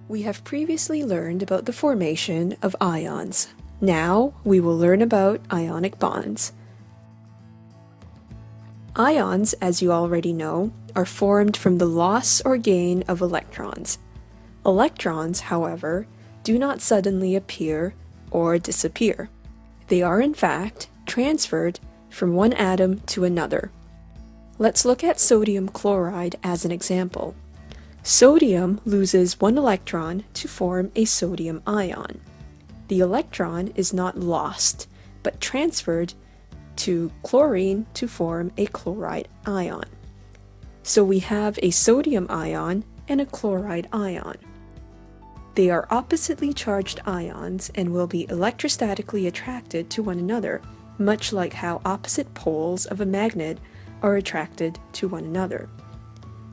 We have previously learned about the formation of ions. Now we will learn about ionic bonds. Ions, as you already know, are formed from the loss or gain of electrons. Electrons, however, do not suddenly appear or disappear. They are in fact transferred from one atom to another. Let's look at sodium chloride as an example. Sodium loses one electron to form a sodium ion. The electron is not lost, but transferred to chlorine to form a chloride ion. So we have a sodium ion and a chloride ion. They are oppositely charged ions and will be electrostatically attracted to one another, much like how opposite poles of a magnet are attracted to one another.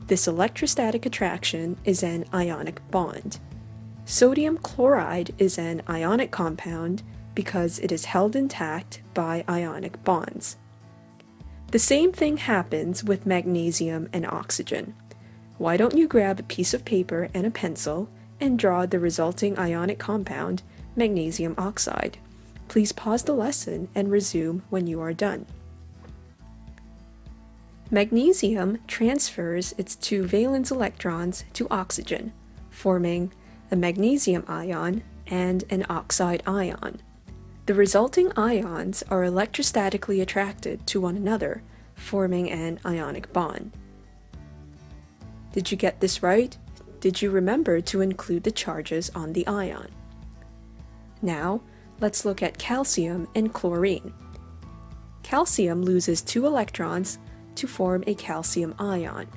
This electrostatic attraction is an ionic bond. Sodium chloride is an ionic compound because it is held intact by ionic bonds. The same thing happens with magnesium and oxygen. Why don't you grab a piece of paper and a pencil and draw the resulting ionic compound, magnesium oxide? Please pause the lesson and resume when you are done. Magnesium transfers its two valence electrons to oxygen, forming a magnesium ion and an oxide ion. The resulting ions are electrostatically attracted to one another, forming an ionic bond. Did you get this right? Did you remember to include the charges on the ion? Now, let's look at calcium and chlorine. Calcium loses two electrons to form a calcium ion.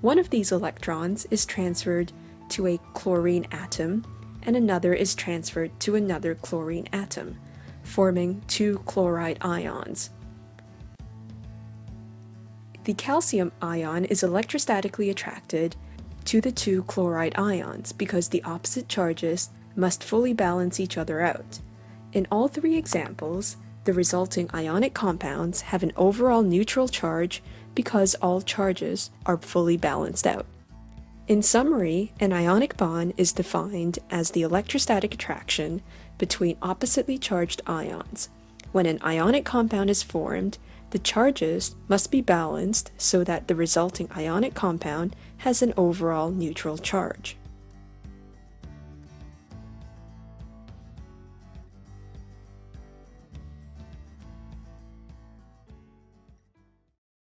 One of these electrons is transferred to a chlorine atom, and another is transferred to another chlorine atom, forming two chloride ions. The calcium ion is electrostatically attracted to the two chloride ions because the opposite charges must fully balance each other out. In all three examples, the resulting ionic compounds have an overall neutral charge because all charges are fully balanced out. In summary, an ionic bond is defined as the electrostatic attraction between oppositely charged ions. When an ionic compound is formed, the charges must be balanced so that the resulting ionic compound has an overall neutral charge.